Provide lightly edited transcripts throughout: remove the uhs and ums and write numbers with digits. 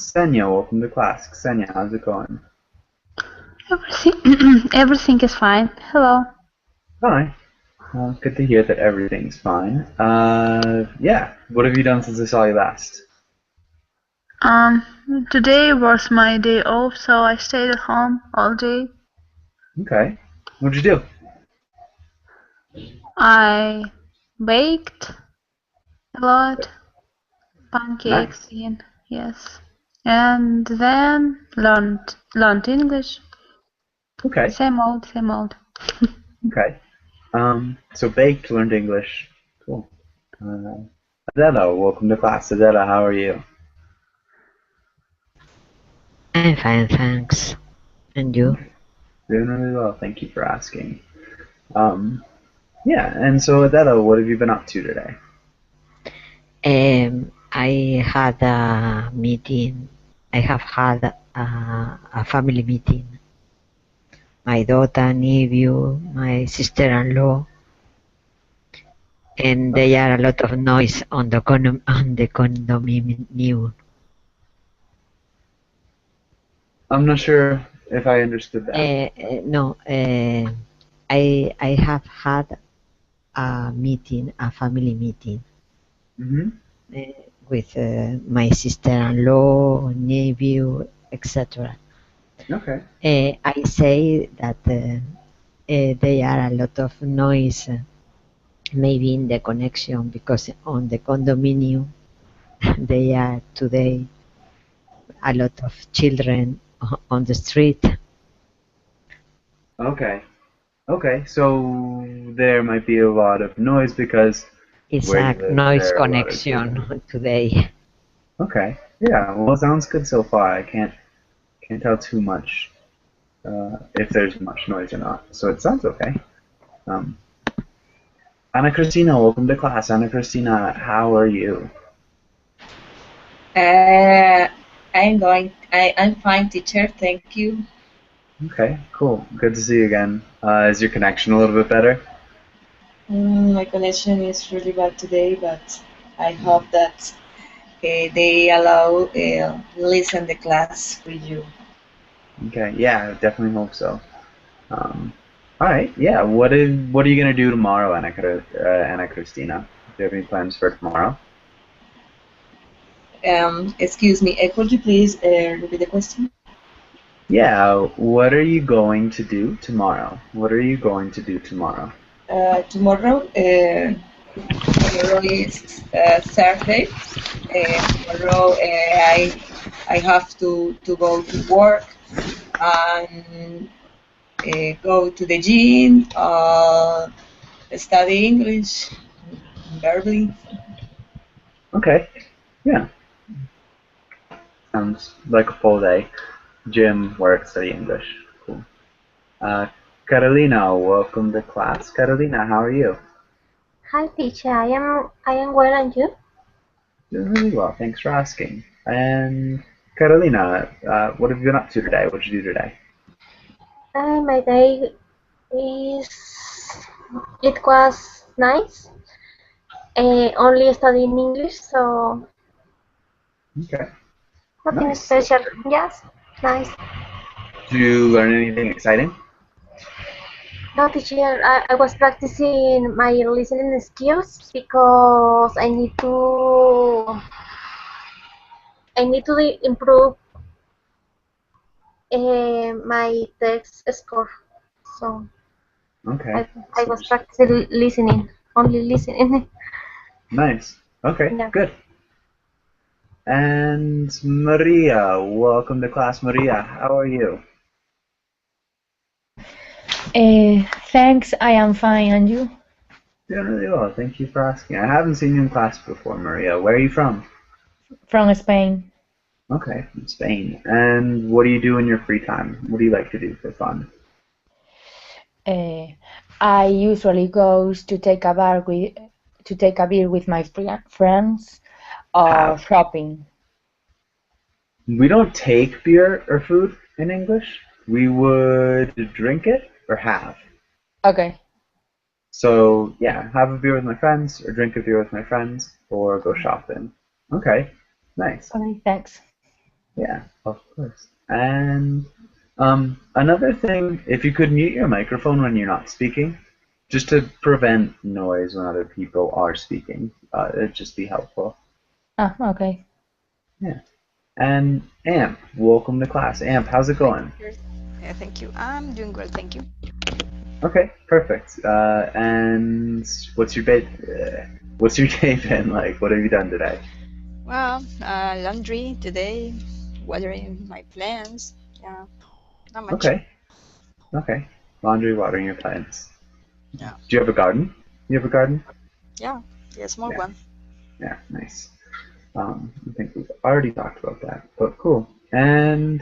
Ksenia, welcome to class. Ksenia, how's it going? Everything is fine. Hello. Hi. Good to hear that everything's fine. Yeah, what have you done since I saw you last? Um, Today was my day off, so I stayed at home all day. Okay. What'd you do? I baked a lot, Nice. pancakes, and yes, and then learned English. Okay. Same old, same old. Okay. So baked, learned English. Cool. Uh, Adela, welcome to class. Adela, how are you? I'm fine, thanks. And you? Doing really well. Thank you for asking. Yeah, and so Adela, what have you been up to today? I had a meeting. I have had a family meeting. My daughter, nephew, my sister-in-law, and Okay. there are a lot of noise on the condominium. I'm not sure if I understood that. No, I have had a meeting, a family meeting Mm-hmm. with my sister-in-law, nephew, etc. Okay. I say that there are a lot of noise, maybe in the connection, because on the condominium there are today a lot of children on the street. Okay. Okay. So there might be a lot of noise because It's where you a live, noise there are a lot of children. connection today. Okay. Yeah. Well, it sounds good so far. I can't tell too much if there's much noise or not. So it sounds okay. Um, Anna Christina, welcome to class. Anna Christina, how are you? I'm fine, teacher. Thank you. Okay. Cool. Good to see you again. Is your connection a little bit better? My connection is really bad today, but I hope that they allow listen the class with you. Okay. Yeah. Definitely hope so. All right. Yeah. What are you gonna do tomorrow, Anna Christina? Do you have any plans for tomorrow? Excuse me. Could you please repeat the question? Yeah. What are you going to do tomorrow? What are you going to do tomorrow? Tomorrow is Thursday. Tomorrow I have to go to work and go to the gym, study English, verbally. Okay. Yeah. Sounds like a full day. Gym, work, study English. Cool. Uh, Carolina, welcome to class. Carolina, how are you? Hi teacher, I am well and you? Doing really well. Thanks for asking. And Carolina, what have you been up to today? What did you do today? My day is it was nice. Only studying English, so Okay. nothing Nice. special. Yes, nice. Did you learn anything exciting? No teacher, I was practicing my listening skills because I need to improve my text score. So Okay. I So was just practicing listening, only listening. nice. Okay, Yeah. good. And Maria, welcome to class. Maria, how are you? Thanks, I am fine. And you? Doing really well. Thank you for asking. I haven't seen you in class before, Maria. Where are you from? From Spain. Okay, from Spain. And what do you do in your free time? What do you like to do for fun? Uh, I usually go to take a beer with my friends or Have. shopping. We don't take beer or food in English. We would drink it or have. Okay. So yeah, have a beer with my friends, or drink a beer with my friends, or go shopping. Okay, nice. Okay, thanks. Yeah, of course. And another thing, if you could mute your microphone when you're not speaking, just to prevent noise when other people are speaking, it'd just be helpful. Ah, okay. Yeah. And Amp, welcome to class. Amp, how's it going? Thank you. I'm doing well, thank you. Okay, perfect. And what's your day? What's your day been like? What have you done today? Well, laundry today, watering my plants. Yeah, not much. Okay. Okay. Laundry, watering your plants. Yeah. Do you have a garden? You have a garden? Yeah, small Yeah. one. Yeah, nice. I think we've already talked about that, but cool. And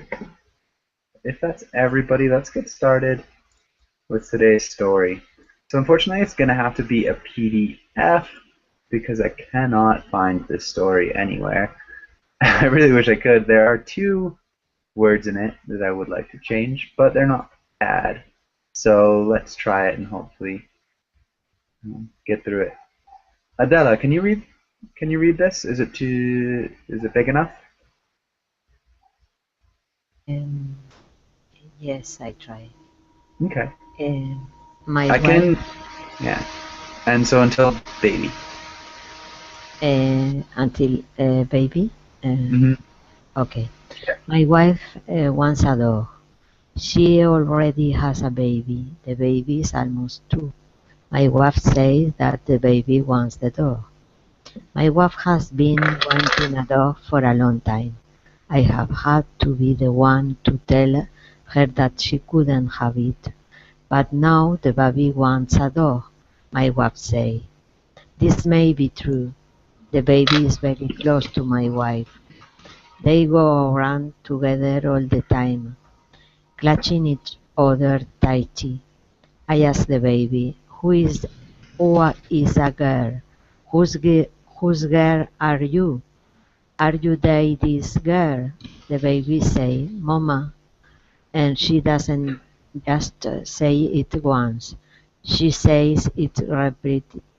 if that's everybody, let's get started with today's story. So unfortunately, it's going to have to be a PDF because I cannot find this story anywhere. I really wish I could. There are 2 words in it that I would like to change, but they're not bad. So let's try it and hopefully get through it. Adela, can you read? Can you read this? Is it big enough? Um, yes, I try. Okay. My I wife, can. Yeah. And so until baby. until baby. Mhm. Okay. Yeah. My wife wants a dog. She already has a baby. The baby is almost 2. My wife says that the baby wants the dog. My wife has been wanting a dog for a long time. I have had to be the one to tell her that she couldn't have it. But now the baby wants a dog, my wife says. This may be true. The baby is very close to my wife. They go around together all the time, clutching each other tightly. I ask the baby, who is a girl? Whose girl are you? Are you Daddy's girl? The baby say, Mama, and she doesn't just say it once. She says it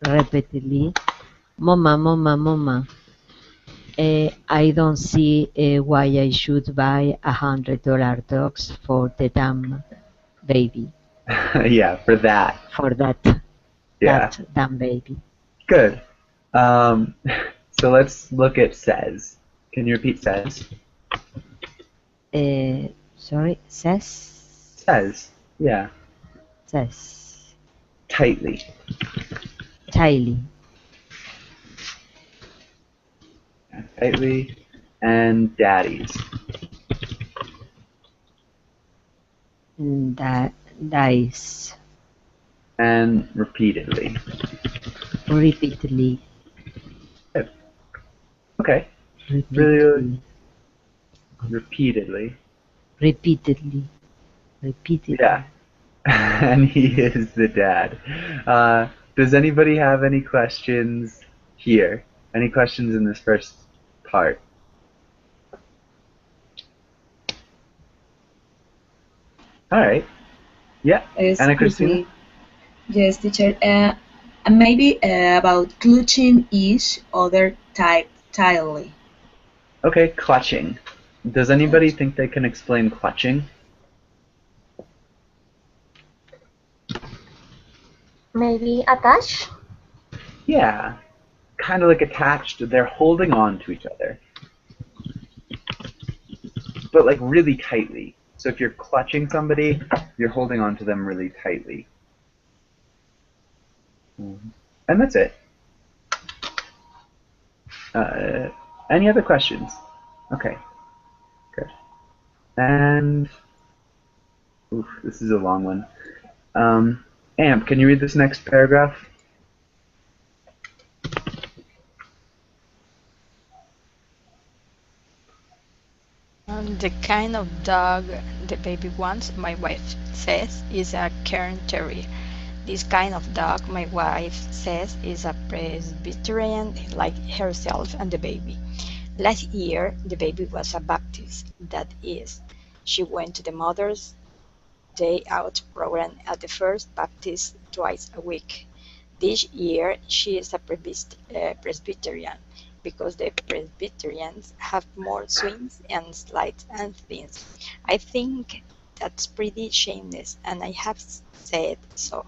repeatedly, Mama, Mama, Mama. I don't see why I should buy $100 dogs for the damn baby. Yeah, for that. For that Yeah. damn baby. Good. So let's look at says. Can you repeat says? Sorry, says? Says. Yeah. Says. Tightly. Tightly. Tightly. And daddies. Dice. And repeatedly. Repeatedly. Good. Okay. Repeatedly. Repeatedly. Repeatedly. Repeatedly. Yeah. And he is the dad. Does anybody have any questions here? Any questions in this first part? All right. Yeah. Anna Christina? Yes, teacher. Maybe about clutching each other tightly. Okay, clutching. Does anybody think they can explain clutching? Maybe attach? Yeah. Kind of like attached. They're holding on to each other. But like really tightly. So if you're clutching somebody, you're holding on to them really tightly. And that's it. Any other questions? Okay. Good. And oof, this is a long one. Amp, can you read this next paragraph? The kind of dog the baby wants, my wife says, is a Cairn Terrier. This kind of dog, my wife says, is a Presbyterian like herself and the baby. Last year, the baby was a Baptist. That is, she went to the Mother's Day Out program at the First Baptist twice a week. This year, she is a Presbyterian. because the Presbyterians have more swings and slides and things. I think that's pretty shameless, and I have said so.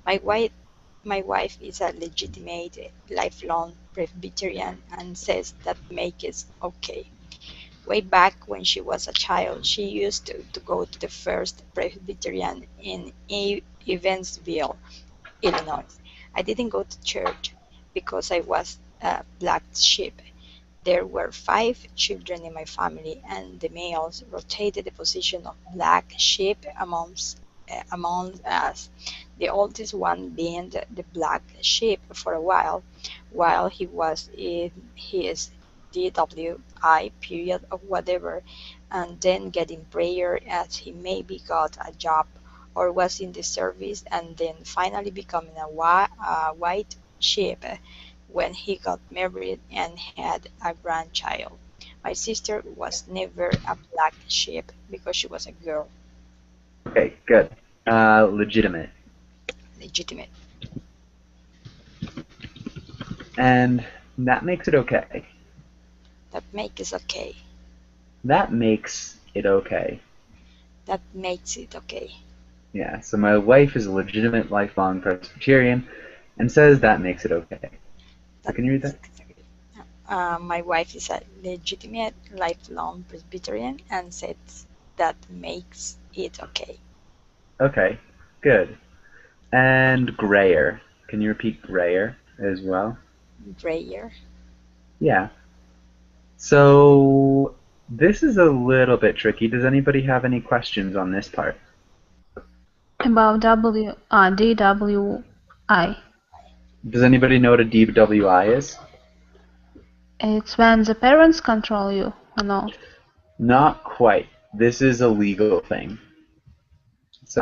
My wife, my wife is a legitimate lifelong Presbyterian and says that makes it okay. Way back when she was a child, she used to go to the First Presbyterian in Evansville, Illinois. I didn't go to church because I was a black sheep. There were 5 children in my family, and the males rotated the position of black sheep among us, the oldest one being the black sheep for a while he was in his DWI period of whatever, and then getting prayer as he maybe got a job or was in the service, and then finally becoming a white sheep when he got married and had a grandchild. My sister was never a black sheep because she was a girl. Okay, good. Legitimate. Legitimate. And that makes it okay. That makes it okay. That makes it okay. That makes it okay. Yeah, so my wife is a legitimate lifelong Presbyterian and says that makes it okay. So can you read that? My wife is a legitimate lifelong Presbyterian and says that makes it okay. Okay, good. And grayer. Can you repeat grayer as well? Grayer. Yeah. So this is a little bit tricky. Does anybody have any questions on this part? About DWI. Does anybody know what a DWI is? It's when the parents control you, or no? Not quite. This is a legal thing. It's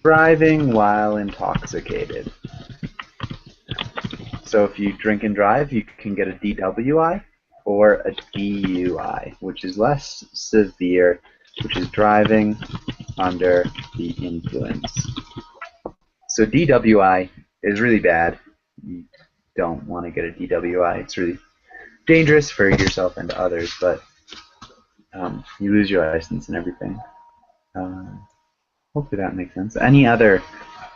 driving while intoxicated. So if you drink and drive, you can get a DWI or a DUI, which is less severe, which is driving under the influence. So DWI is really bad. You don't want to get a DWI. It's really dangerous for yourself and others, but you lose your license and everything. Hopefully that makes sense. Any other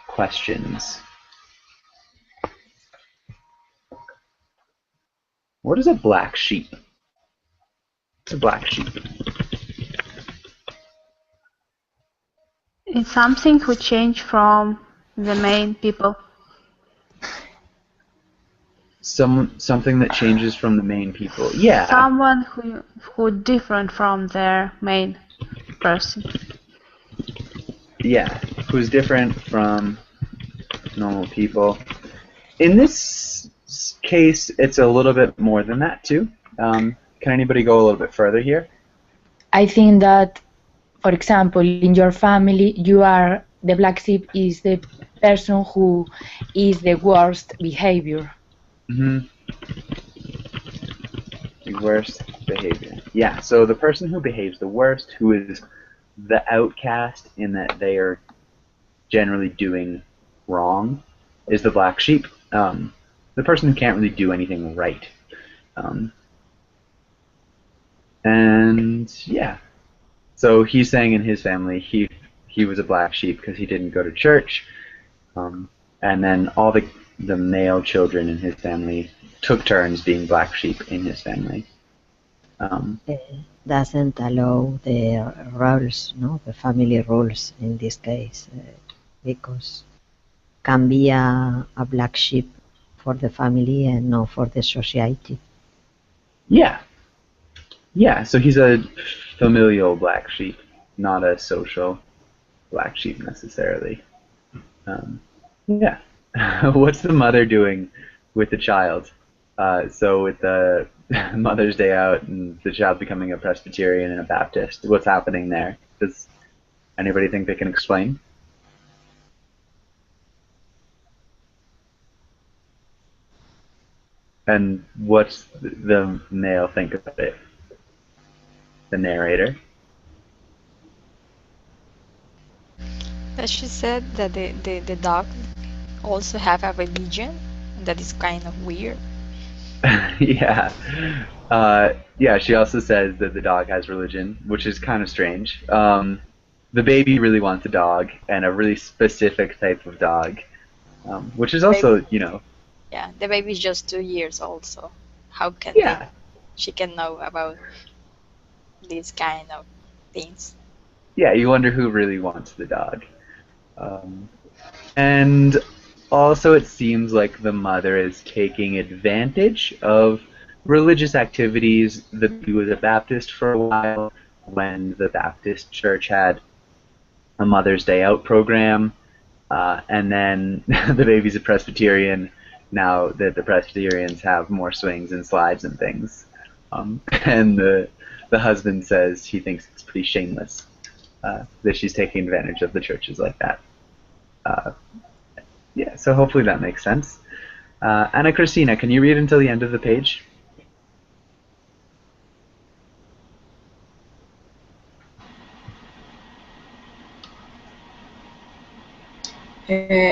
questions? What is a black sheep? What's a black sheep? It's something who changed from the main people. Something that changes from the main people. Yeah. Someone who different from their main person. Yeah, who's different from normal people. In this case, it's a little bit more than that too. Can anybody go a little bit further here? I think that, for example, in your family, the black sheep is the person who is the worst behavior. Mm-hmm. The worst behavior. Yeah, so the person who behaves the worst, who is the outcast in that they are generally doing wrong, is the black sheep. The person who can't really do anything right. And yeah, so he's saying in his family he was a black sheep because he didn't go to church, and then all the male children in his family took turns being black sheep in his family. Doesn't allow the rules, no, the family rules in this case, because can be a black sheep for the family and not for the society. Yeah. Yeah, so he's a familial black sheep, not a social black sheep necessarily. Yeah. What's the mother doing with the child? So with the Mother's Day out and the child becoming a Presbyterian and a Baptist, what's happening there? Does anybody think they can explain? And what's the male think about it? The narrator? That she said that the dog also have a religion that is kind of weird. Yeah. Yeah, she also says that the dog has religion, which is kind of strange. The baby really wants a dog, and a really specific type of dog, which is Baby, also, yeah, the baby's just 2 years old, so how can they? yeah, She can know about these kind of things. yeah, you wonder who really wants the dog. Um, and also, it seems like the mother is taking advantage of religious activities. The baby was a Baptist for a while when the Baptist church had a Mother's Day Out program, and then the baby's a Presbyterian now that the Presbyterians have more swings and slides and things. And the husband says he thinks it's pretty shameless that she's taking advantage of the churches like that. Uh, yeah, so hopefully that makes sense. Anna Christina, can you read until the end of the page?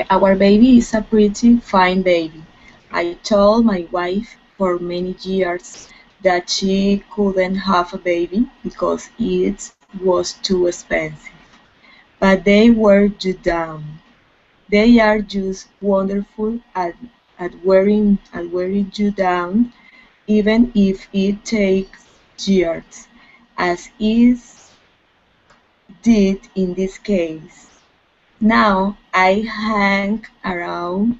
Our baby is a pretty fine baby. I told my wife for many years that she couldn't have a baby because it was too expensive. But they were you down. They are just wonderful at wearing you down, even if it takes years, as is did in this case. Now I hang around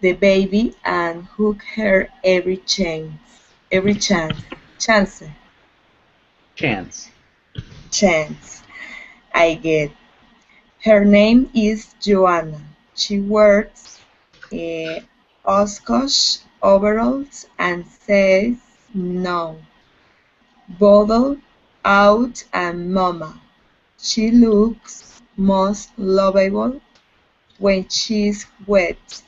the baby and hug her every Chance. chance I get. Her name is Joanna. She wears Oshkosh overalls and says no, bottle out and mama. She looks most lovable when she's wet,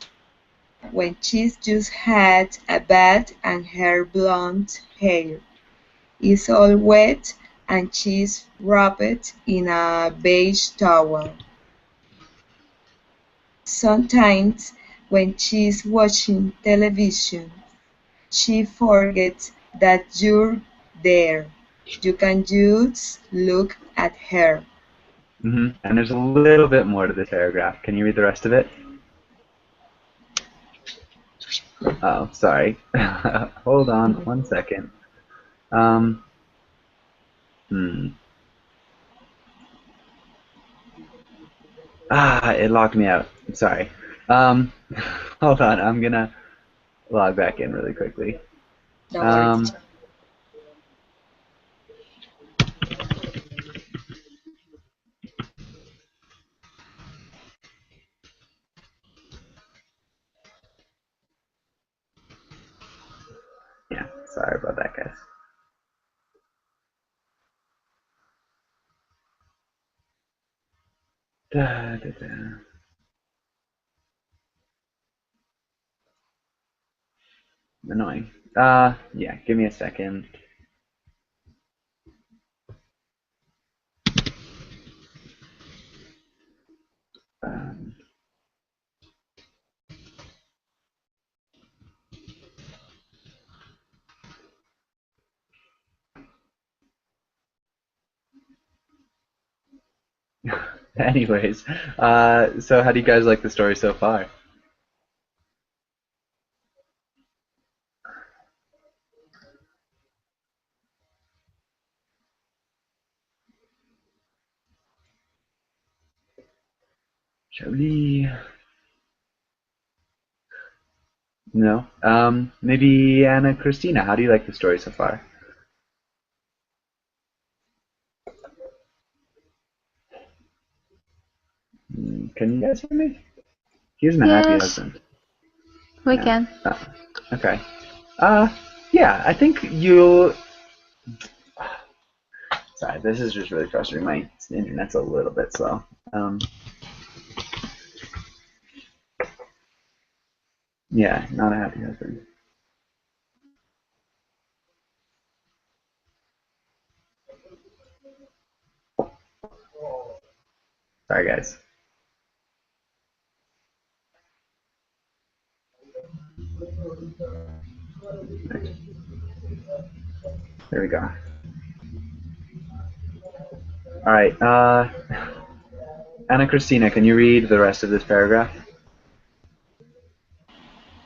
when she's just had a bath and her blonde hair is all wet and she's wrapped in a beige towel. Sometimes when she's watching television, she forgets that you're there. You can just look at her. And there's a little bit more to this paragraph. Can you read the rest of it? Oh, sorry. Hold on one second. Um, hmm. It locked me out. I'm sorry. Um, hold on. I'm gonna log back in really quickly. Don't worry, Um, teacher. yeah, sorry about that, guys. Da, da, da. Annoying. Yeah, give me a second. Um, anyways, so how do you guys like the story so far? Jolie. No. Maybe Anna Christina, how do you like the story so far? Can you guys hear me? Here's my happy Yes, husband. we Yeah. can. Okay. Uh, yeah, I think you'll. Sorry, this is just really frustrating. My internet's a little bit slow. Yeah, not a happy husband. Sorry, guys. There we go. All right. Anna Cristina, can you read the rest of this paragraph?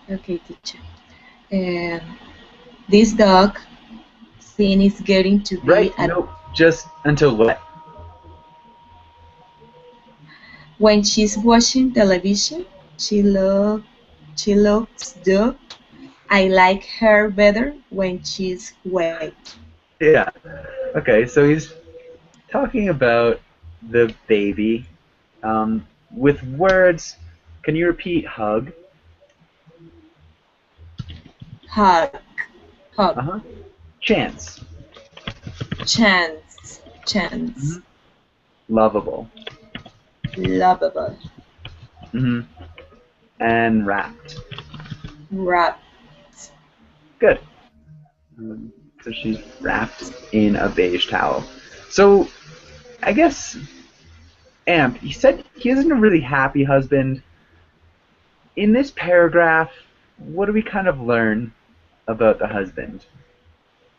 Okay, teacher. This dog scene is getting to be Right. No, just until what? When she's watching television, she looks dog. I like her better when she's wet. Yeah. Okay, so he's talking about the baby with words. Can you repeat hug? Hug. Uh-huh. Chance. Chance. Mm-hmm. Lovable. Lovable. Mm-hmm. And wrapped. Wrapped. Good. So she's wrapped in a beige towel. So, I guess, Amp, he said he isn't a really happy husband. In this paragraph, what do we kind of learn about the husband?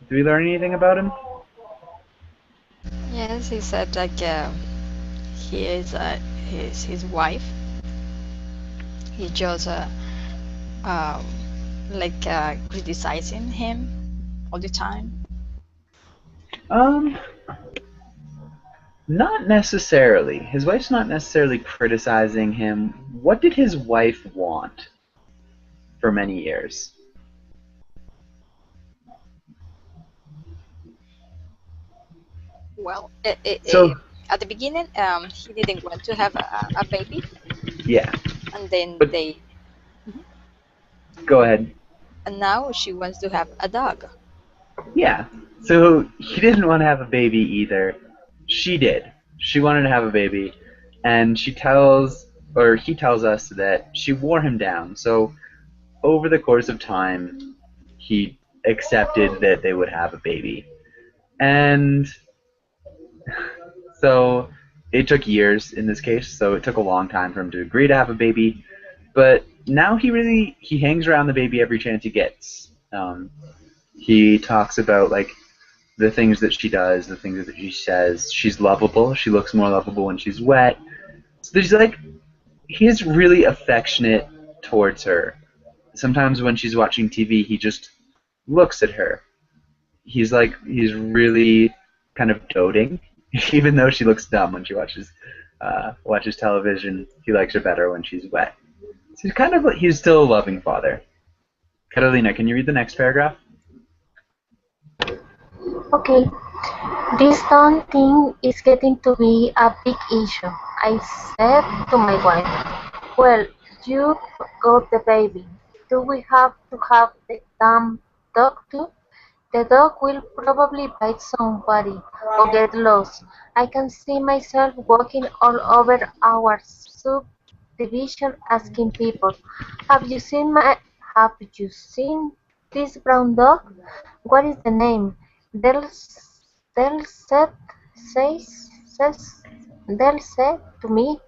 Do we learn anything about him? Yes, he said like he is his wife. He just criticizing him all the time. Not necessarily. His wife's not necessarily criticizing him. What did his wife want for many years? Well, So- at the beginning, he didn't want to have a baby, Yeah. and then But- Go ahead. and now she wants to have a dog. Yeah. So he didn't want to have a baby either. She did. She wanted to have a baby, and he tells us that she wore him down. So over the course of time, he accepted that they would have a baby. And so it took years in this case, so it took a long time for him to agree to have a baby. But now he hangs around the baby every chance he gets. He talks about like the things that she does, the things that she says. She's lovable. She looks more lovable when she's wet. So there's he's really affectionate towards her. Sometimes when she's watching TV, he just looks at her. He's really kind of doting, even though she looks dumb when she watches television. He likes her better when she's wet. So he's still a loving father. Carolina, can you read the next paragraph? Okay. This dawn thing is getting to be a big issue. I said to my wife, well, you got the baby. Do we have to have the damn dog too? The dog will probably bite somebody or get lost. I can see myself walking all over our subdivision asking people, have you seen this brown dog? What is the name? They'll say to me,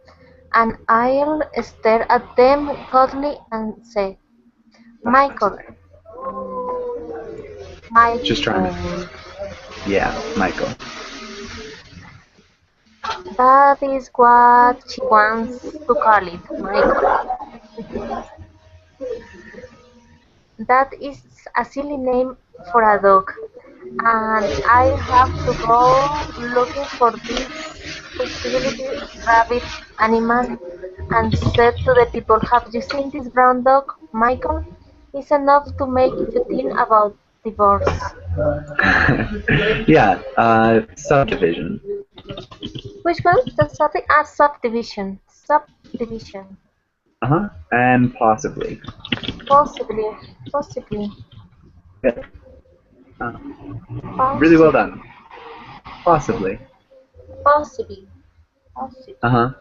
and I'll stare at them coldly and say, Michael. Just trying to. Yeah, Michael. That is what she wants to call it, Michael. That is a silly name for a dog, and I have to go looking for this possibility rabbit animal and said to the people, have you seen this brown dog, Michael? It's enough to make you think about divorce. Yeah, subdivision. Which one? Subdivision. Subdivision. Uh-huh. And possibly. Possibly. Good. Really well done. Possibly. Possibly. Uh-huh.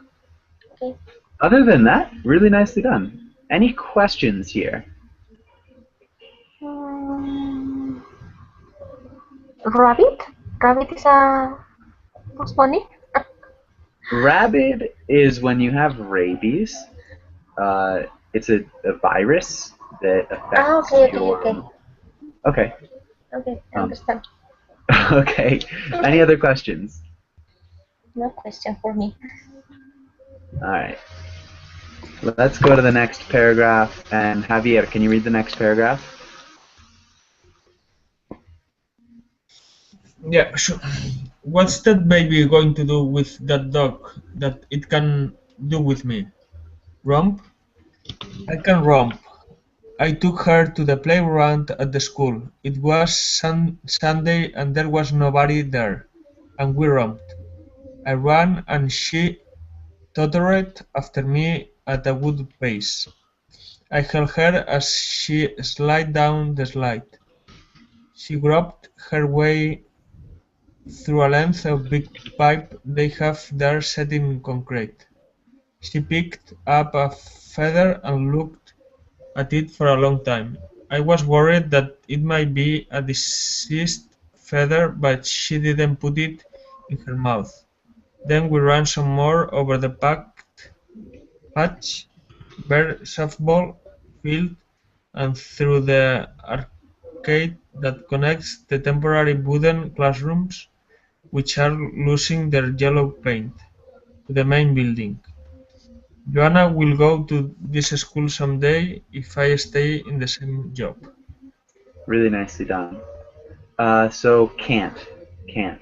Okay. Other than that, really nicely done. Any questions here? Rabbit? Rabbit is what's funny? Rabid is when you have rabies. It's a virus that affects Okay. Okay. Okay, I understand. Okay. Any other questions? No question for me. All right. Let's go to the next paragraph. And Javier, can you read the next paragraph? Yeah, sure. What's that baby going to do with that dog that it can do with me? Romp? I can romp. I took her to the playground at the school. It was Sunday and there was nobody there, and we romped. I ran and she tottered after me at a good pace. I held her as she slid down the slide. She groped her way through a length of big pipe they have there set in concrete. She picked up a feather and looked at it for a long time. I was worried that it might be a deceased feather, but she didn't put it in her mouth. Then we ran some more over the patch, bare softball field, and through the arcade that connects the temporary wooden classrooms, which are losing their yellow paint, to the main building. Joanna will go to this school someday if I stay in the same job. Really nicely done. So can't. Can't?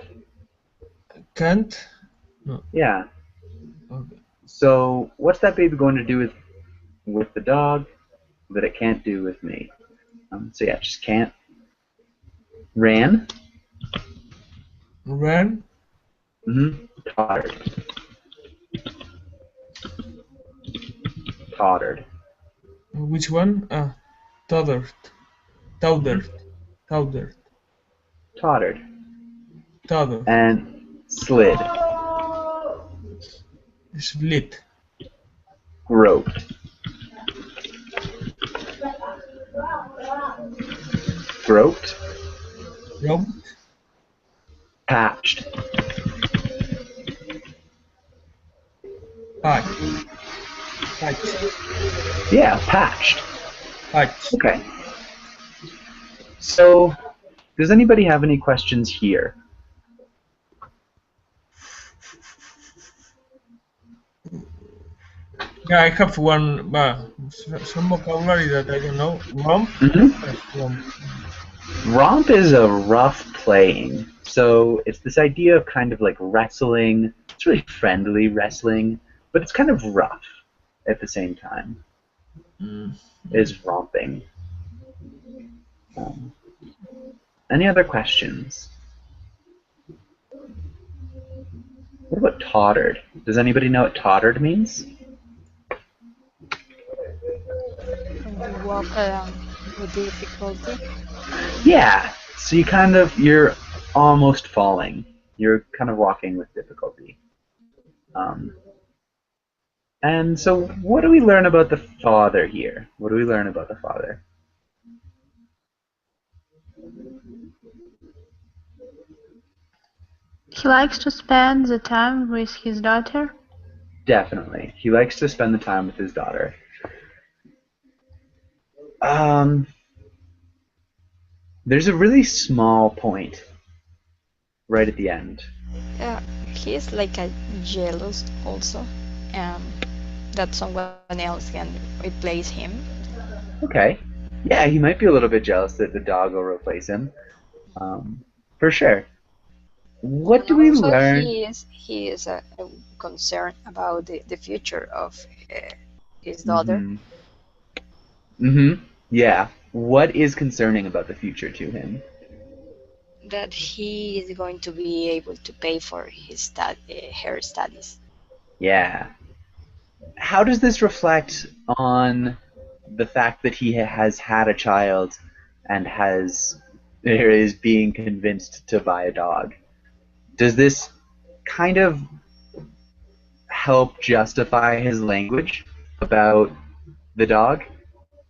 No. Yeah. Okay. So what's that baby going to do with the dog that it can't do with me? So yeah, just can't. Ran. Ran? Tottered. Tottered. Which one? Tottered. Tottered. Tottered. Tottered. Tottered. And slid. Split. Groped. Groped. Roped. Patched. Patched. Patched. Yeah, patched. Patched. Okay. So, does anybody have any questions here? Yeah, I have one, some vocabulary that I don't know. Romp? Romp. Romp is a rough playing. So it's this idea of kind of like wrestling. It's really friendly wrestling, but it's kind of rough at the same time. Is romping. Any other questions? What about tottered? Does anybody know what tottered means? When you walk with difficulty. Yeah. So you're almost falling. You're kind of walking with difficulty. And so what do we learn about the father here? What do we learn about the father? He likes to spend the time with his daughter. Definitely. He likes to spend the time with his daughter. There's a really small point right at the end. He's like a jealous also, that someone else can replace him. Okay. Yeah, he might be a little bit jealous that the dog will replace him. For sure. What do we Also, learn? he is concerned about the future of his daughter. Yeah. What is concerning about the future to him? That he is going to be able to pay for his her studies. Yeah. How does this reflect on the fact that he has had a child and is being convinced to buy a dog? Does this kind of help justify his language about the dog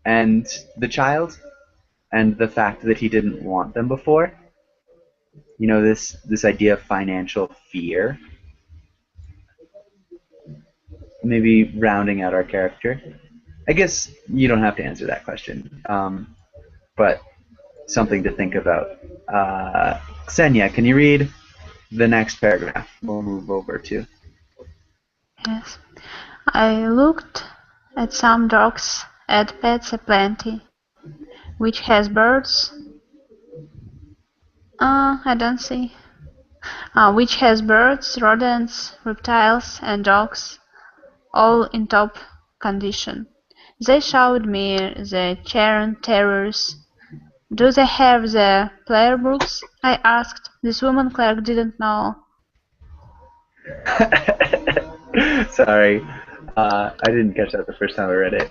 and the child and the fact that he didn't want them before? You know, this idea of financial fear. Maybe rounding out our character. I guess you don't have to answer that question, but something to think about. Xenia, can you read the next paragraph? We'll move over to. Yes. I looked at some dogs at Pets Aplenty, which has birds. I don't see. Which has birds, rodents, reptiles, and dogs, all in top condition. They showed me the Charon Terriers. Do they have the player books? I asked. This woman clerk didn't know. Sorry, I didn't catch that the first time I read it.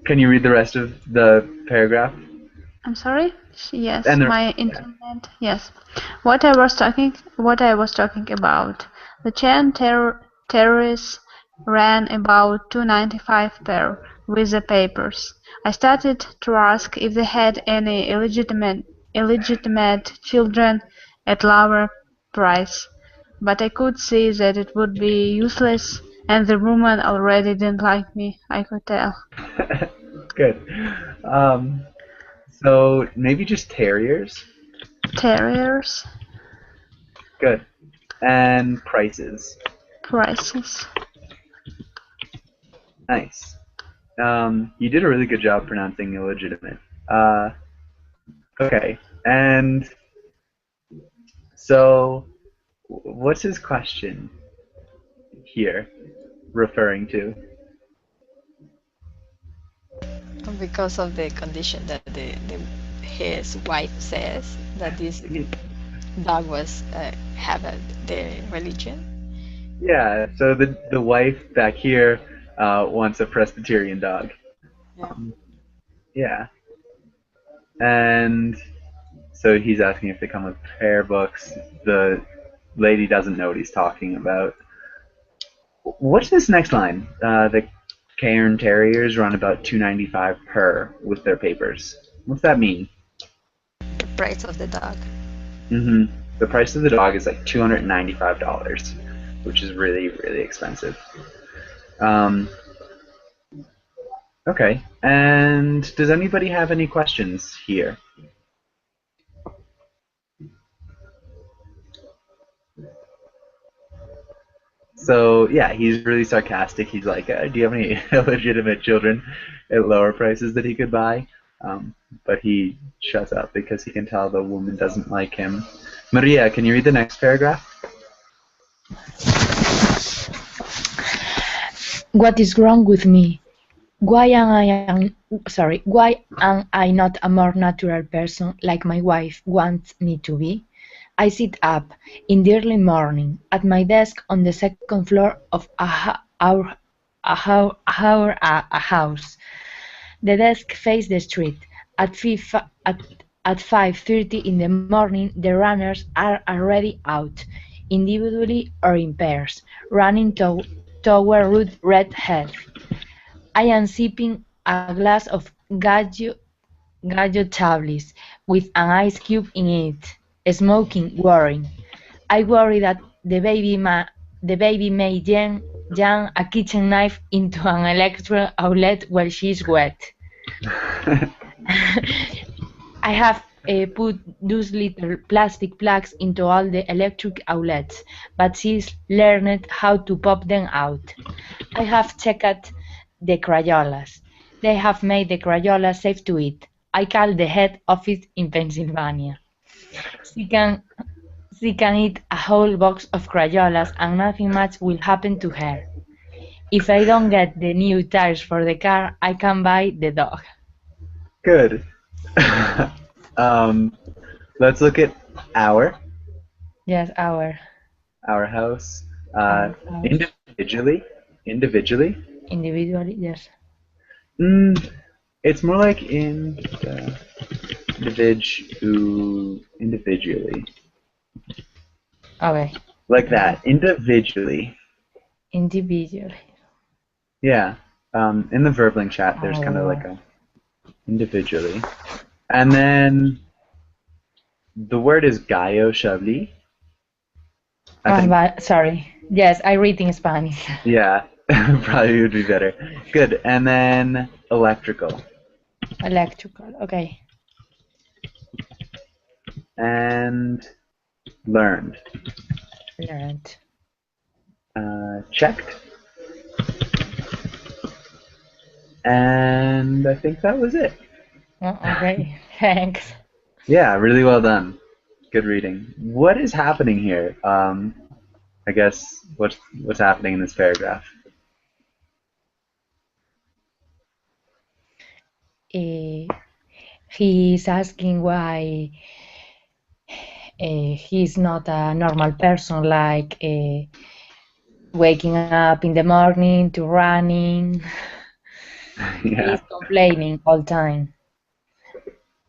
Can you read the rest of the paragraph? I'm sorry? Yes, And my internet. Yes. What I was talking about. The chain terrorists ran about $2.95 per with the papers. I started to ask if they had any illegitimate children at lower price, but I could see that it would be useless, and the woman already didn't like me, I could tell. Good. So maybe just terriers? Terriers? Good. And prices? Prices. Nice. You did a really good job pronouncing illegitimate. Okay. And so what's his question here referring to? Because of the condition that his wife says that this dog was have the religion. Yeah, so the wife back here wants a Presbyterian dog. Yeah. And so he's asking if they come with prayer books. The lady doesn't know what he's talking about. What's this next line? The Cairn Terriers run about $2.95 per with their papers. What's that mean? The price of the dog. Mm-hmm. The price of the dog is like $295, which is really, really expensive. Okay, and does anybody have any questions here? So, yeah, he's really sarcastic. He's like, do you have any illegitimate children at lower prices that he could buy? But he shuts up because he can tell the woman doesn't like him. Maria, can you read the next paragraph? What is wrong with me? Why am I not a more natural person like my wife wants me to be? I sit up in the early morning at my desk on the second floor of our house. The desk faces the street. At 5:30 in the morning, the runners are already out, individually or in pairs, running toward Red Head. I am sipping a glass of Gallo Tablis with an ice cube in it, smoking, worrying. I worry that the baby may jam a kitchen knife into an electric outlet while she's wet. I have put those little plastic plugs into all the electric outlets, but she's learned how to pop them out. I have checked the Crayolas. They have made the Crayola safe to eat. I call the head office in Pennsylvania. She can eat a whole box of Crayolas and nothing much will happen to her. If I don't get the new tires for the car, I can buy the dog. Good. Let's look at our. Yes, our house. House. Individually. Individually, yes. It's more like individually. Okay. Like that. Individually. Individually. Yeah. In the Verbling chat, there's kind of like a individually. And then the word is gallo chablis. Sorry. Yes, I read in Spanish. Yeah, probably would be better. Good. And then electrical. Electrical. Okay. And learned. Learned. Checked. And I think that was it. Oh, okay. Thanks. Yeah, really well done. Good reading. What is happening here? I guess what's happening in this paragraph? He's asking why he's not a normal person, like waking up in the morning to running. Yeah. He's complaining all the time.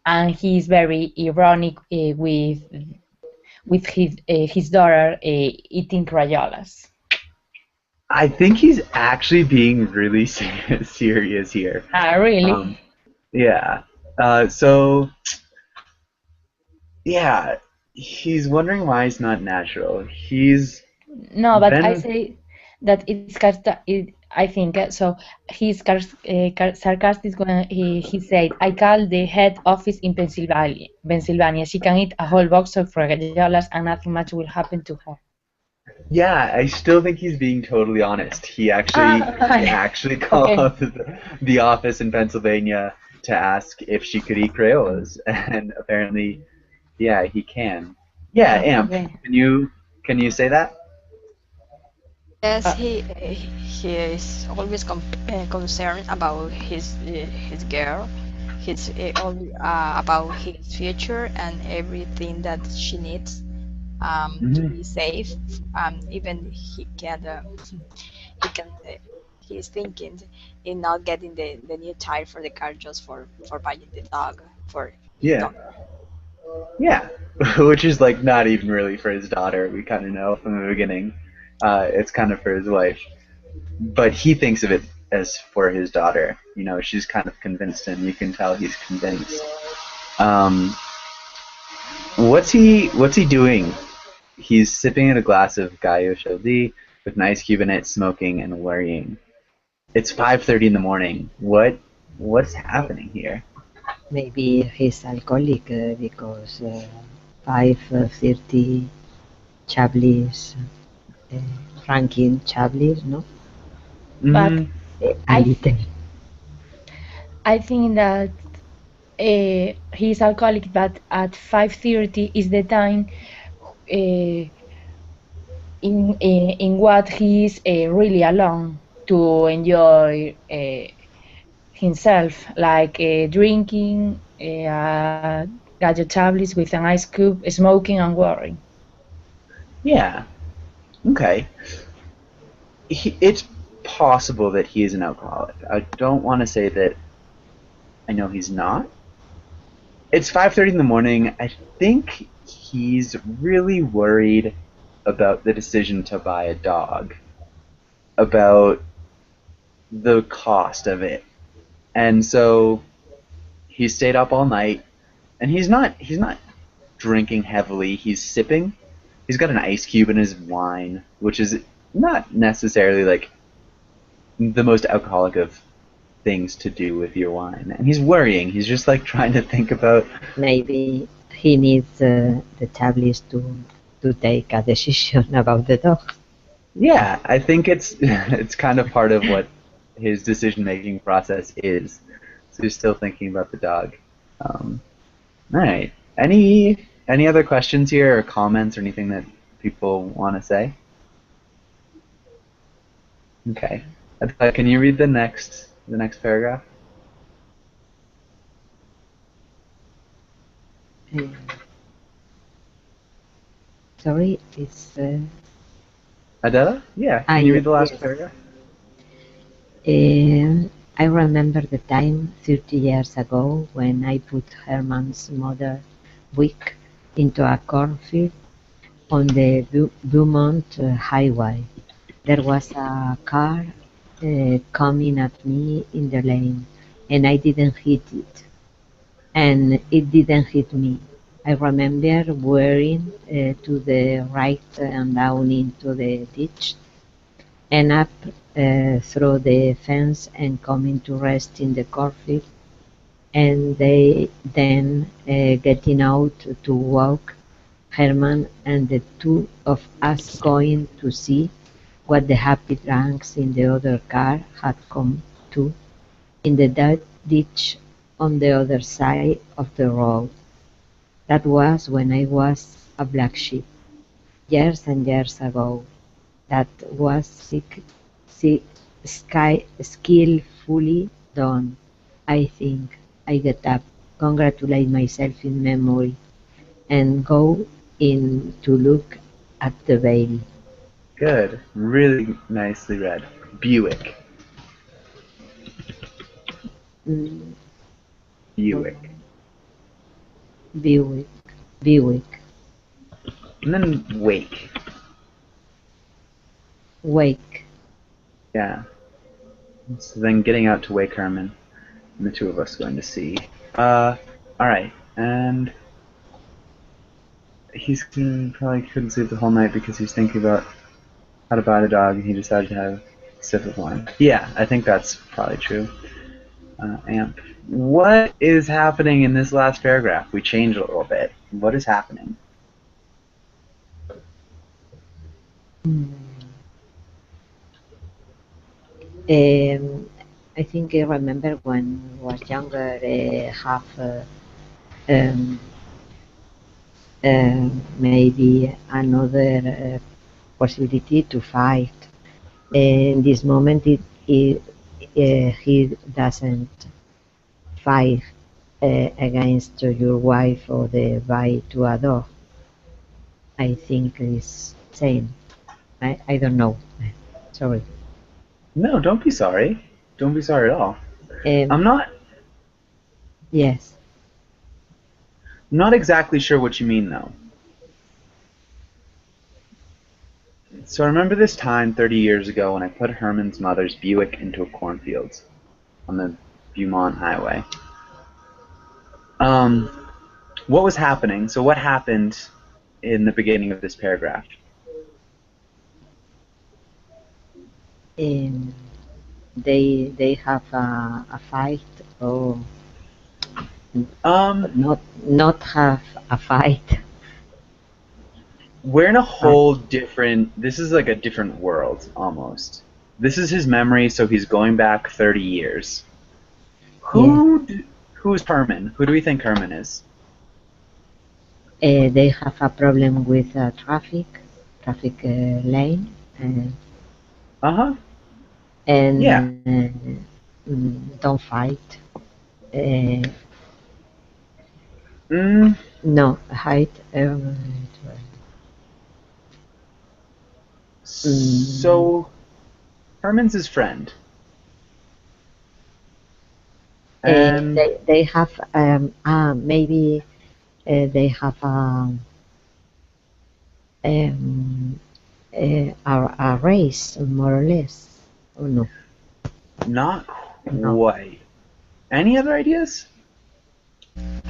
And he's very ironic with his daughter eating Crayolas. I think he's actually being really serious here. Really? Yeah. So, yeah, he's wondering why it's not natural. No, but I been- say that I think so. He's sarcastic when he said, "I call the head office in Pennsylvania. Pennsylvania. She can eat a whole box of Crayolas and nothing much will happen to her." Yeah, I still think he's being totally honest. He actually called the office in Pennsylvania to ask if she could eat Crayolas, and apparently, yeah, he can. Yeah, Amp, Okay. can you say that? Yes, he is always concerned about his girl. He's about his future and everything that she needs to be safe. Even he he's thinking in not getting the new tire for the car just for buying the dog for his Yeah. dog. Yeah, which is like not even really for his daughter. We kind of know from the beginning. It's kind of for his wife, but he thinks of it as for his daughter. You know, she's kind of convinced him. You can tell he's convinced. What's he doing? He's sipping at a glass of Gallo Chaldie with an ice cube in it, smoking and worrying. It's 5:30 in the morning. What's happening here? Maybe he's alcoholic because 5:30 Chablis, ranking Chablis, no? But A little. I think that he's alcoholic, but at 5:30 is the time in what he's really alone to enjoy himself, like drinking Gallo Chablis with an ice cube, smoking and worrying. Yeah. Okay. It's possible that he is an alcoholic. I don't want to say that I know he's not. It's 5:30 in the morning. I think he's really worried about the decision to buy a dog, about the cost of it. And so he stayed up all night, and he's not drinking heavily. He's sipping. He's got an ice cube in his wine, which is not necessarily like the most alcoholic of things to do with your wine. And he's worrying. He's just like trying to think about. Maybe he needs the tablets to take a decision about the dog. Yeah, I think it's kind of part of what his decision-making process is. So he's still thinking about the dog. All right. Any other questions here or comments or anything that people want to say? Okay. Can you read the next paragraph? Sorry, it's. Adela? Yeah. Can you read the last paragraph? I remember the time 30 years ago when I put Herman's mother weak into a cornfield on the Beaumont Highway. There was a car coming at me in the lane, and I didn't hit it, and it didn't hit me. I remember whirring to the right and down into the ditch, and up through the fence and coming to rest in the cornfield. and they then getting out to walk, Herman and the two of us going to see what the happy drunks in the other car had come to in the ditch on the other side of the road. That was when I was a black sheep, years and years ago. That was skillfully done. I think I get up, congratulate myself in memory, and go in to look at the baby. Good. Really nicely read. Buick. Mm, Buick. Buick. Buick. And then Wake. Wake. Yeah. So then getting out to Wake Herman, and the two of us going to see. Alright, and he's probably couldn't sleep the whole night because he's thinking about how to buy the dog, and he decided to have a sip of wine. Yeah, I think that's probably true. Amp. What is happening in this last paragraph? We changed a little bit. What is happening? I think I remember when I was younger, have maybe another possibility to fight. In this moment, he doesn't fight against your wife or the buy to a dog. I think it's same. I don't know. Sorry. No, don't be sorry. Don't be sorry at all. I'm Yes. not exactly sure what you mean, though. So I remember this time 30 years ago when I put Herman's mother's Buick into a cornfield on the Beaumont Highway. What was happening? So what happened in the beginning of this paragraph? They have a fight or not have a fight. We're in a whole different. This is like a different world almost. This is his memory, so he's going back 30 years. Who's Herman? Who do we think Herman is? They have a problem with traffic lane. And yeah. Don't fight. No, height. So, Herman's his friend. And they have maybe they have a race, more or less, or no? Not quite. Any other ideas?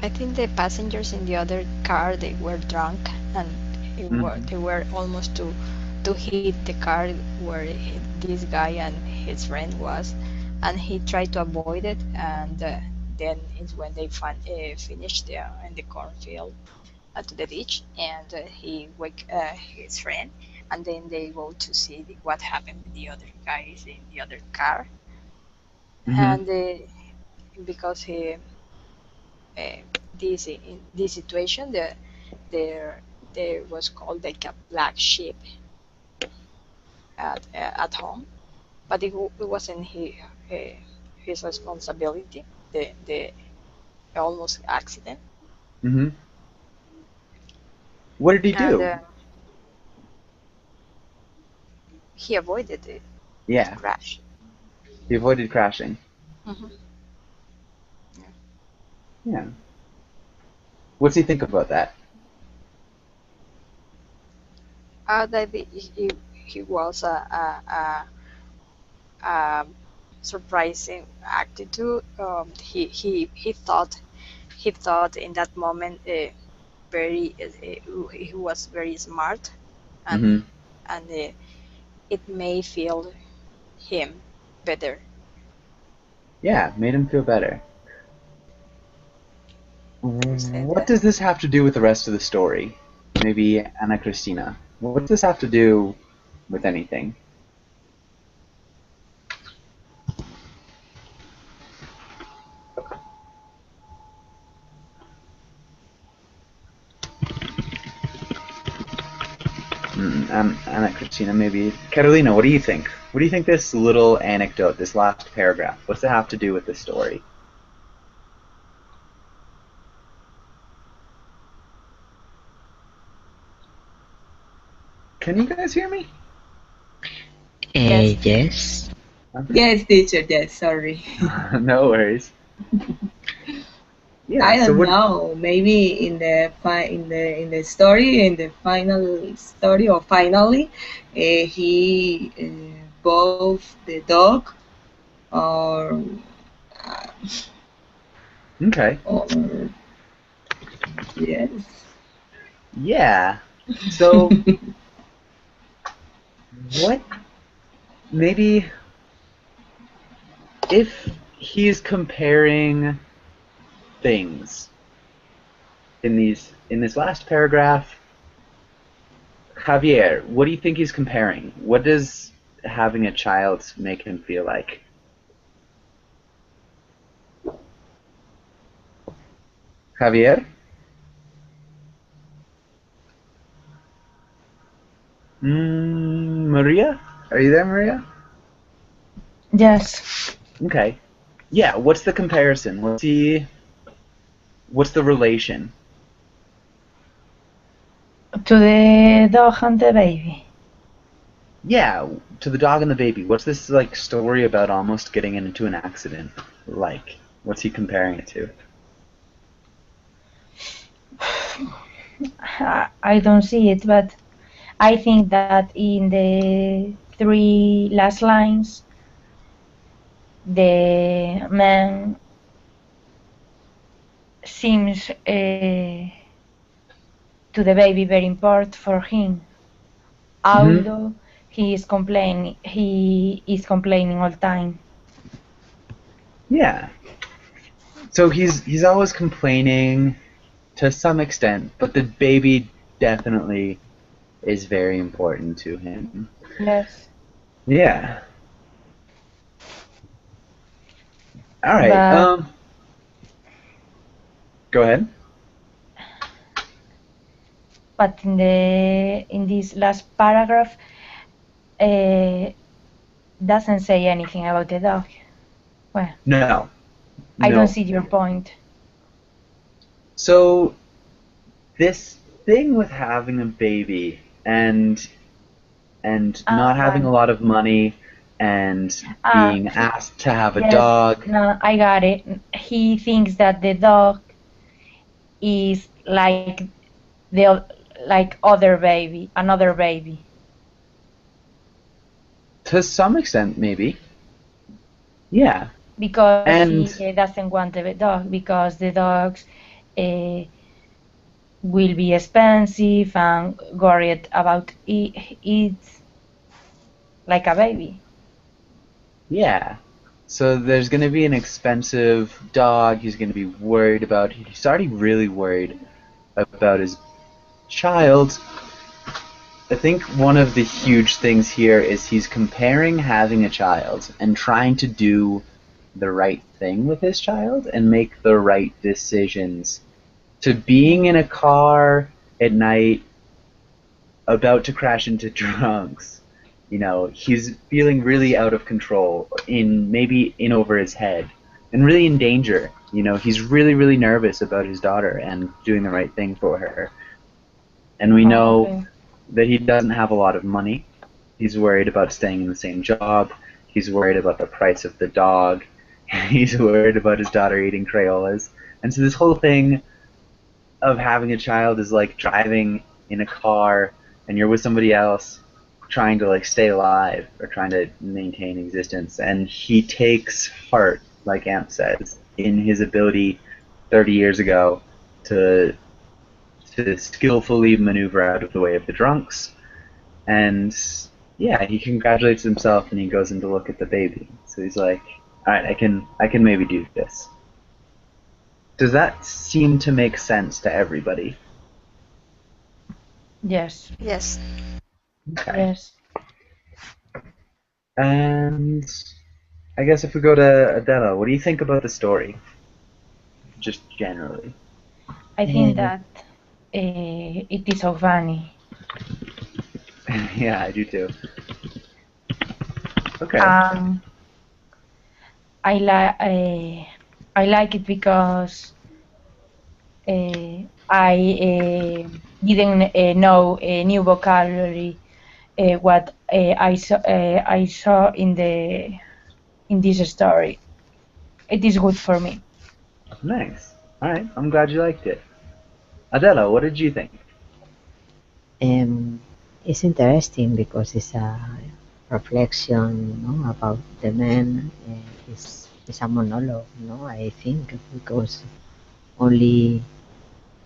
I think the passengers in the other car, they were drunk, and they were almost to hit the car where this guy and his friend was, and he tried to avoid it, and then it's when they finished in the cornfield to the beach, and he wake his friend, and then they go to see what happened with the other guys in the other car, and because he in this situation there was called like a black sheep at home, but it wasn't his responsibility, the almost accident. What did he do? And, he avoided it. Yeah. Crash. He avoided crashing. Yeah. What's he think about that? That he was a surprising attitude. He thought in that moment he was very smart, and it may feel him better. Yeah, made him feel better. What does this have to do with the rest of the story? Maybe Ana Cristina. What does this have to do with anything? Ana Cristina, maybe. Carolina, what do you think? What do you think this little anecdote, this last paragraph, what's it have to do with the story? Can you guys hear me? Yes. Yes, teacher. Yes, sorry. No worries. Yeah, I so don't what, know. Maybe in the story, in the final story, or finally, he both the dog, or Okay. or yes. Yeah. So what? Maybe if he's comparing things in this last paragraph, Javier, what do you think he's comparing? What does having a child make him feel like? Javier? Maria? Are you there, Maria? Yes. Okay. Yeah, what's the comparison? What's the relation? To the dog and the baby. Yeah, to the dog and the baby. What's this like story about almost getting into an accident like? What's he comparing it to? I don't see it, but I think that in the 3 last lines, the man seems to the baby very important for him, although he is complaining all the time. Yeah. So he's always complaining to some extent, but the baby definitely is very important to him. Yes. Yeah. All right. But Go ahead. but in this last paragraph, doesn't say anything about the dog. Well, No. I No. don't see your point. So this thing with having a baby and not having a lot of money and being asked to have a Yes, dog. no, I got it. He thinks that the dog is like another baby. To some extent, maybe. Yeah. Because And he doesn't want the dog, because the dogs will be expensive and worried about it like a baby. yeah. So there's going to be an expensive dog. He's going to be worried about. He's already really worried about his child. I think one of the huge things here is he's comparing having a child and trying to do the right thing with his child and make the right decisions to being in a car at night about to crash into drunks. You know, he's feeling really out of control, maybe in over his head, and really in danger. You know, he's really, really nervous about his daughter and doing the right thing for her. And we know that he doesn't have a lot of money. He's worried about staying in the same job. He's worried about the price of the dog. He's worried about his daughter eating Crayolas. And so this whole thing of having a child is like driving in a car and you're with somebody else trying to like stay alive or trying to maintain existence, and he takes heart, like Amp says, in his ability 30 years ago to skillfully maneuver out of the way of the drunks, and yeah, he congratulates himself and he goes in to look at the baby. So he's like, all right, I can maybe do this. Does that seem to make sense to everybody? Yes. Yes. Okay. Yes. And I guess if we go to Adela, what do you think about the story? Just generally. I think that it is so funny. Yeah, I do too. Okay. I like it because I didn't know a new vocabulary. What I saw in this story. It is good for me. Nice. All right. I'm glad you liked it. Adela, what did you think? It's interesting because it's a reflection, no, about the man. It's a monologue, no, I think, because only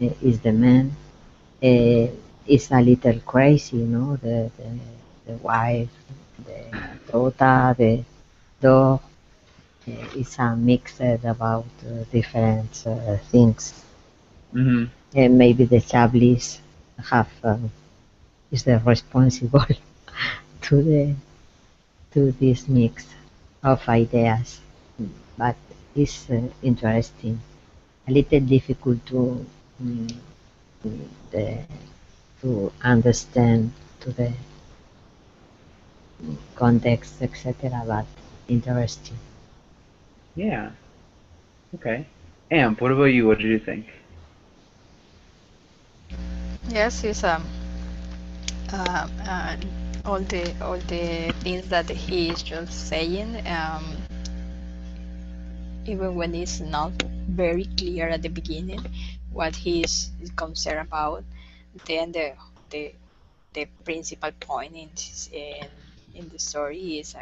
is the man. It's a little crazy, no, the wife, the daughter, the dog. It's a mix about different things. Mm-hmm. And maybe the Chablis have is the responsible to this mix of ideas, but it's interesting. A little difficult mm, the, to understand to the context, etc. But interesting. Yeah. Okay. Amp, what about you? What did you think? Yes, it's uh, uh, all the things that he is just saying, even when it's not very clear at the beginning what he is concerned about, then the principal point in the story is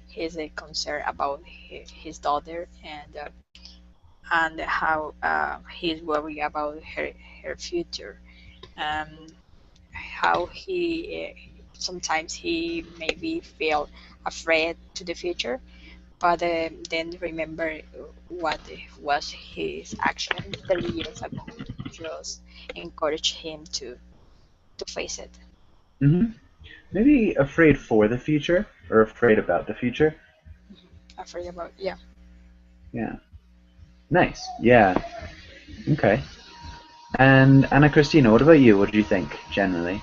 his concern about his daughter, and how he's worried about her future, um, how he sometimes he maybe feel afraid to the future, but then remember what was his action 30 years ago, just encourage him to face it. Mm-hmm. Maybe afraid for the future or afraid about the future. Afraid about, yeah. Yeah. Nice. Yeah. Okay. And Anna Christina, what about you? What do you think generally?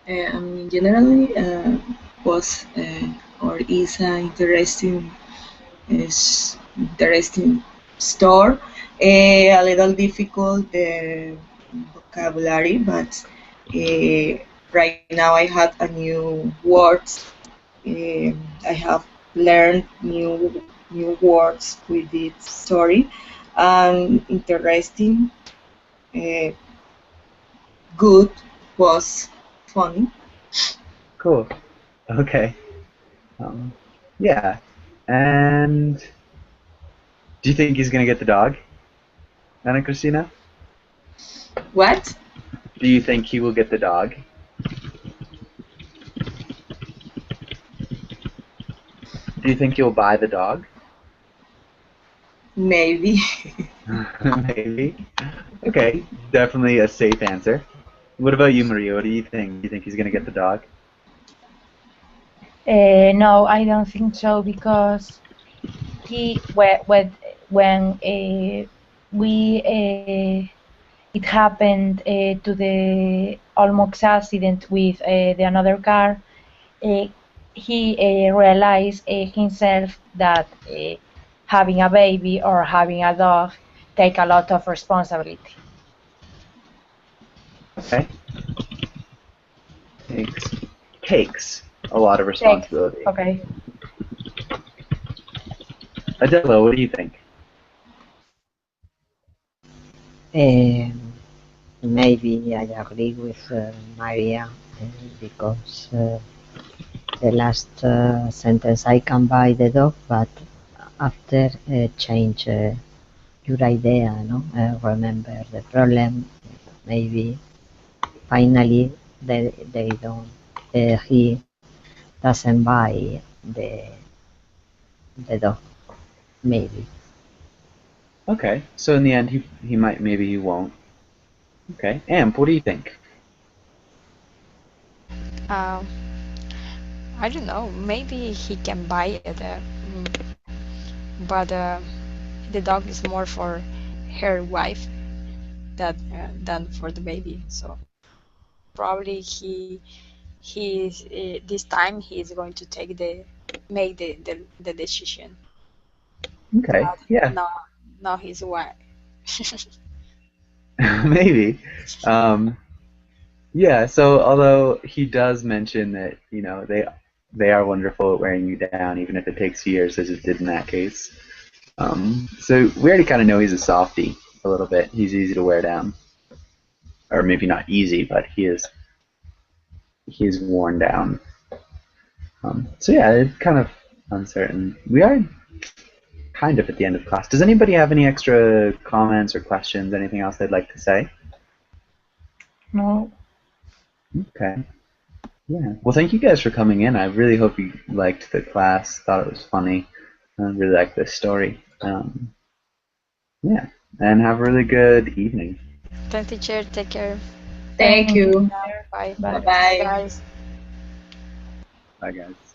Generally, was or is an interesting store. A little difficult the vocabulary, but right now I had a new words. I have learned new words with this story. Interesting, uh, good, was funny. Cool. Okay. Yeah. And do you think he's gonna get the dog, Anna Christina? What? Do you think he will get the dog? Do you think you'll buy the dog? Maybe. Maybe. Okay, definitely a safe answer. What about you, Maria? What do you think? Do you think he's gonna get the dog? No, I don't think so because when it happened to the almost accident with the another car, uh, he realized himself that having a baby or having a dog take a lot of responsibility. Okay. Takes a lot of responsibility. Okay. Adela, what do you think? Maybe I agree with Maria because the last sentence I can buy the dog, but after change your idea, no? Remember the problem. Maybe finally they don't. He doesn't buy the dog. Maybe. Okay, so in the end, he might, maybe he won't. Okay, Amp, what do you think? Um, I don't know. Maybe he can buy it, but the dog is more for her wife than for the baby. So probably he's this time he's going to make the decision. Okay, But yeah, now he's wife. maybe. Yeah, so although he does mention that, you know, they are wonderful at wearing you down, even if it takes years, as it did in that case. So we already kind of know he's a softie a little bit. He's easy to wear down, or maybe not easy, but he is worn down. So yeah, it's kind of uncertain. We are kind of at the end of class. Does anybody have any extra comments or questions? Anything else they'd like to say? No. Okay. Yeah. Well, thank you guys for coming in. I really hope you liked the class. Thought it was funny. I really liked this story. Yeah. And have a really good evening. Thank teacher. Take care. Thank you. Bye. Bye. Bye-bye. Guys. Bye, guys.